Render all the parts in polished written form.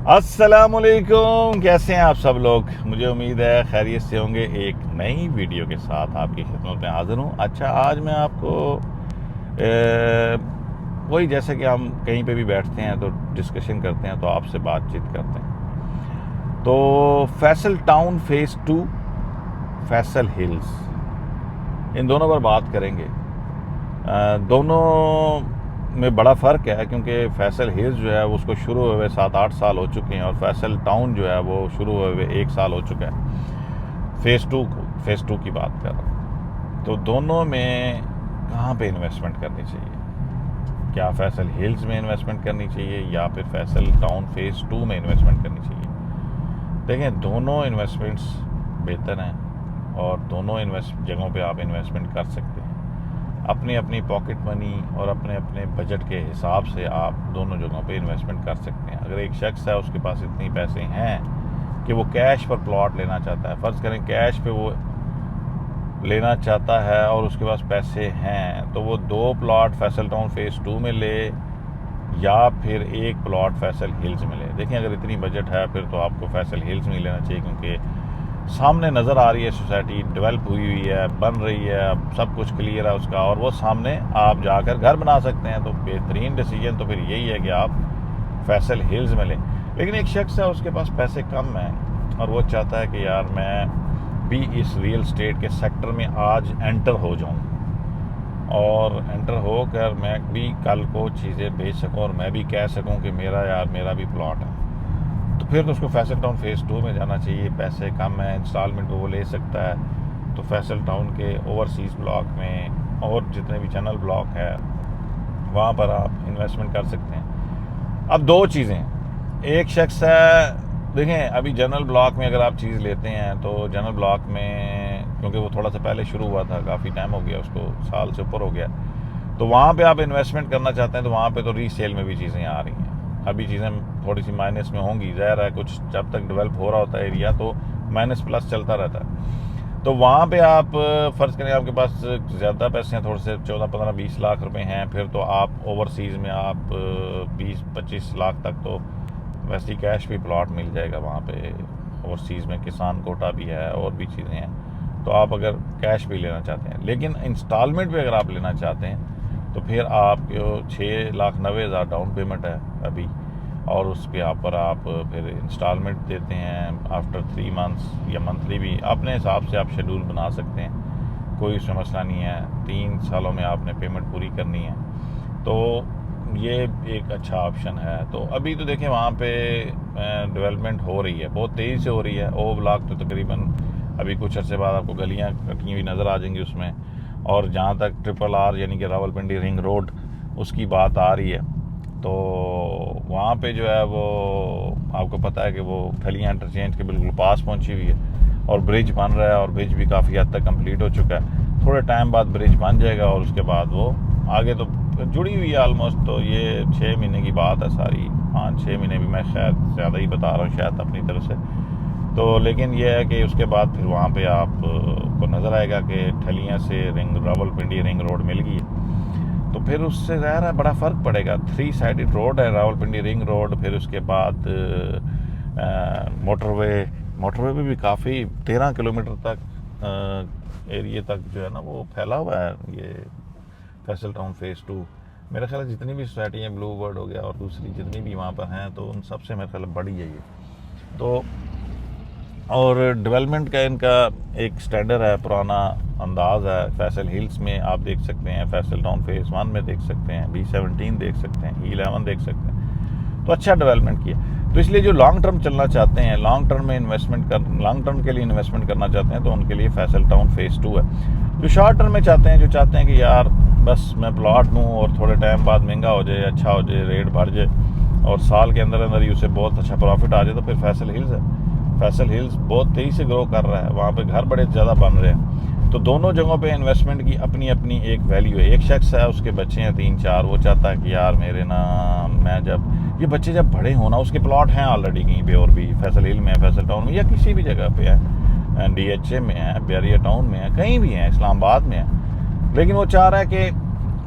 अस्सलामुअलैकुम, कैसे हैं आप सब लोग। मुझे उम्मीद है खैरियत से होंगे। एक नई वीडियो के साथ आपकी खिदमत में हाज़िर हूँ। अच्छा, आज मैं आपको वही जैसे कि हम कहीं पे भी बैठते हैं तो डिस्कशन करते हैं, तो आपसे बातचीत करते हैं। तो Faisal town phase 2, Faisal hills, इन दोनों पर बात करेंगे। दोनों में बड़ा फ़र्क है, क्योंकि फैसल हिल्स जो है उसको शुरू हुए 7-8 साल हो चुके हैं और फैसल टाउन जो है वो शुरू हुए 1 साल हो चुका है। फेज़ टू की बात कर रहा हूँ। तो दोनों में कहाँ पे इन्वेस्टमेंट करनी चाहिए? क्या फैसल हिल्स में इन्वेस्टमेंट करनी चाहिए या फिर फैसल टाउन फेज़ 2 में इन्वेस्टमेंट करनी चाहिए? देखें, दोनों इन्वेस्टमेंट्स बेहतर हैं और दोनों जगहों पे आप इन्वेस्टमेंट कर सकते हैं। अपनी अपनी पॉकेट मनी और अपने अपने बजट के हिसाब से आप दोनों जगहों पे इन्वेस्टमेंट कर सकते हैं। अगर एक शख्स है, उसके पास इतनी पैसे हैं कि वो कैश पर प्लॉट लेना चाहता है, फ़र्ज़ करें कैश पे वो लेना चाहता है और उसके पास पैसे हैं, तो वो 2 प्लॉट फैसल टाउन फेज़ 2 में ले या फिर एक प्लॉट फैसल हिल्स में ले। देखिए, अगर इतनी बजट है फिर तो आपको फैसल हिल्स में ही लेना चाहिए, क्योंकि सामने नज़र आ रही है, सोसाइटी डेवलप हुई हुई है, बन रही है, अब सब कुछ क्लियर है उसका, और वो सामने आप जाकर घर बना सकते हैं। तो बेहतरीन डिसीजन तो फिर यही है कि आप फैसल हिल्स में लें। लेकिन एक शख्स है, उसके पास पैसे कम हैं और वो चाहता है कि यार मैं भी इस रियल स्टेट के सेक्टर में आज एंटर हो जाऊँ और एंटर होकर मैं भी कल को चीज़ें बेच सकूँ और मैं भी कह सकूँ कि मेरा भी प्लॉट है। तो फिर तो उसको फैसल टाउन फेज़ 2 में जाना चाहिए। पैसे कम है, इंस्टॉलमेंट वो ले सकता है, तो फैसल टाउन के ओवरसीज़ ब्लॉक में और जितने भी चैनल ब्लॉक है वहाँ पर आप इन्वेस्टमेंट कर सकते हैं। अब दो चीज़ें, एक शख्स है, देखें अभी जनरल ब्लॉक में अगर आप चीज़ लेते हैं तो जनरल ब्लॉक में, क्योंकि वो थोड़ा सा पहले शुरू हुआ था, काफ़ी टाइम हो गया उसको, साल से ऊपर हो गया, तो वहाँ पे आप इन्वेस्टमेंट करना चाहते हैं तो वहाँ पे तो रीसेल में भी चीज़ें आ रही हैं। अभी चीज़ें थोड़ी सी माइनस में होंगी, ज़ाहिर है, कुछ जब तक डेवलप हो रहा होता है एरिया तो माइनस प्लस चलता रहता है। तो वहाँ पे आप फ़र्ज़ करें आपके पास ज़्यादा पैसे हैं, थोड़े से 14-15-20 लाख रुपए हैं, फिर तो आप ओवरसीज़ में आप 20-25 लाख तक तो वैसे ही कैश भी प्लॉट मिल जाएगा वहाँ पे। ओवरसीज़ में किसान कोटा भी है और भी चीज़ें हैं, तो आप अगर कैश भी लेना चाहते हैं। लेकिन इंस्टॉलमेंट भी अगर आप लेना चाहते हैं तो फिर आप 6,90,000 डाउन पेमेंट है अभी, और उस पे पर आप फिर इंस्टॉलमेंट देते हैं आफ्टर 3 मंथ्स या मंथली भी, अपने हिसाब से आप शेड्यूल बना सकते हैं, कोई उसमें मसला नहीं है। 3 सालों में आपने पेमेंट पूरी करनी है, तो ये एक अच्छा ऑप्शन है। तो अभी तो देखें वहाँ पे डेवलपमेंट हो रही है, बहुत तेज़ी से हो रही है। ओ ब्लॉक तो तकरीबन अभी कुछ अर्से बाद आपको गलियाँ कटी हुई नज़र आ जाएंगी उसमें। और जहाँ तक RRR यानी कि रावलपिंडी रिंग रोड उसकी बात आ रही है, तो वहाँ पे जो है वो आपको पता है कि वो ठलियाँ इंटरचेंज के बिल्कुल पास पहुँची हुई है और ब्रिज बन रहा है, और ब्रिज भी काफ़ी हद तक कंप्लीट हो चुका है। थोड़े टाइम बाद ब्रिज बन जाएगा और उसके बाद वो आगे तो जुड़ी हुई है ऑलमोस्ट। तो ये 6 महीने की बात है सारी, 5-6 महीने भी मैं शायद ज़्यादा ही बता रहा हूँ शायद अपनी तरफ से। तो लेकिन यह है कि उसके बाद फिर वहाँ पे आप को नज़र आएगा कि ठलियाँ से रावलपिंडी रिंग रोड मिल गई है, तो फिर उससे ज़ाहिर है बड़ा फ़र्क पड़ेगा। 3 साइडेड रोड है रावलपिंडी रिंग रोड, फिर उसके बाद मोटरवे में भी काफ़ी 13 किलोमीटर तक एरिया तक जो है ना वो फैला हुआ है ये फैसल टाउन फेज़ 2। मेरा ख्याल है जितनी भी सोसाइटी हैं, ब्लू बर्ड हो गया और दूसरी जितनी भी वहाँ पर हैं, तो उन सबसे मेरा ख्याल बड़ी है ये। तो और डेवलपमेंट का इनका एक स्टैंडर्ड है, पुराना अंदाज़ है। फैसल हिल्स में आप देख सकते हैं, फैसल टाउन फेज़ 1 में देख सकते हैं, B17 देख सकते हैं, E11 देख सकते हैं, तो अच्छा डेवलपमेंट किया। तो इसलिए जो लॉन्ग टर्म चलना चाहते हैं, लॉन्ग टर्म के लिए इन्वेस्टमेंट करना चाहते हैं, तो उनके लिए फैसल टाउन फेज़ 2 है। जो शॉर्ट टर्म में चाहते हैं, जो चाहते हैं कि यार बस मैं प्लॉट लूँ और थोड़े टाइम बाद महंगा हो जाए, अच्छा हो जाए, रेट बढ़ जाए और साल के अंदर अंदर ही उसे बहुत अच्छा प्रॉफिट आ जाए, तो फिर फैसल हिल्स है। फैसल हिल्स बहुत तेज़ी से ग्रो कर रहा है, वहाँ पे घर बड़े ज़्यादा बन रहे हैं। तो दोनों जगहों पे इन्वेस्टमेंट की अपनी अपनी एक वैल्यू है। एक शख्स है, उसके बच्चे हैं 3-4, वो चाहता है कि यार मेरे ना, मैं जब ये बच्चे जब बड़े होना, उसके प्लॉट हैं ऑलरेडी कहीं पे और भी, फैसल हिल में, फैसल टाउन में या किसी भी जगह पे है, DHA में है, बैरिया टाउन में है, कहीं भी है, इस्लामाबाद में है। लेकिन वो चाह रहा है कि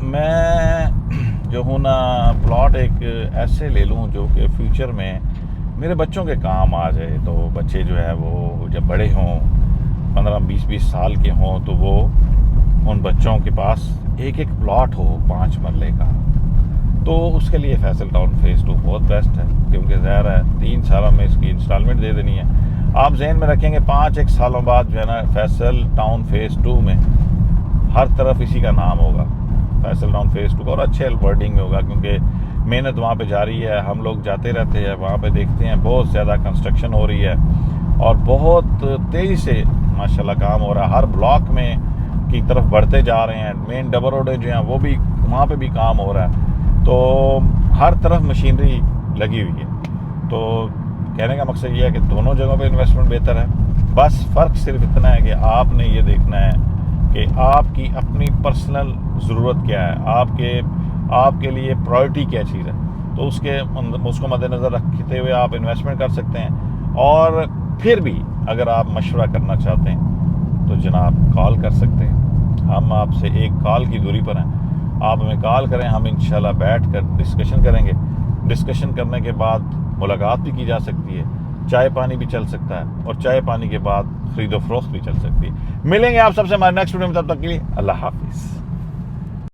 मैं जो हूँ ना प्लॉट एक ऐसे ले लूँ जो कि फ्यूचर में मेरे बच्चों के काम आ जाए, तो बच्चे जो है वो जब बड़े हों 15-20 साल के हों तो वो उन बच्चों के पास एक एक प्लॉट हो 5 मरले का, तो उसके लिए फैसल टाउन फेज़ 2 बहुत बेस्ट है, क्योंकि ज़ाहिर है 3 सालों में इसकी इंस्टॉलमेंट दे देनी है। आप जहन में रखेंगे 5-1 सालों बाद जो है ना फैसल टाउन फेज़ 2 में हर तरफ इसी का नाम होगा, फैसल टाउन फेज़ 2 का, और अच्छे वर्डिंग में होगा, क्योंकि मेहनत वहाँ पे जारी है। हम लोग जाते रहते हैं वहाँ पे, देखते हैं बहुत ज़्यादा कंस्ट्रक्शन हो रही है और बहुत तेज़ी से माशाल्लाह काम हो रहा है। हर ब्लॉक में की तरफ बढ़ते जा रहे हैं, मेन डबल रोडें जो हैं वो भी, वहाँ पे भी काम हो रहा है, तो हर तरफ मशीनरी लगी हुई है। तो कहने का मकसद ये है कि दोनों जगहों पे इन्वेस्टमेंट बेहतर है। बस फ़र्क सिर्फ इतना है कि आपने ये देखना है कि आपकी अपनी पर्सनल ज़रूरत क्या है, आपके लिए प्रायोरिटी क्या चीज़ है, तो उसको मद्देनज़र रखते हुए आप इन्वेस्टमेंट कर सकते हैं। और फिर भी अगर आप मशवरा करना चाहते हैं तो जनाब कॉल कर सकते हैं, हम आपसे एक कॉल की दूरी पर हैं। आप हमें कॉल करें, हम इंशाल्लाह बैठ कर डिस्कशन करेंगे। डिस्कशन करने के बाद मुलाकात भी की जा सकती है, चाय पानी भी चल सकता है, और चाय पानी के बाद खरीदो फरोख्त भी चल सकती है। मिलेंगे आप सबसे हमारे नेक्स्ट वीडियो में, तब तक के लिए अल्लाह हाफिज़।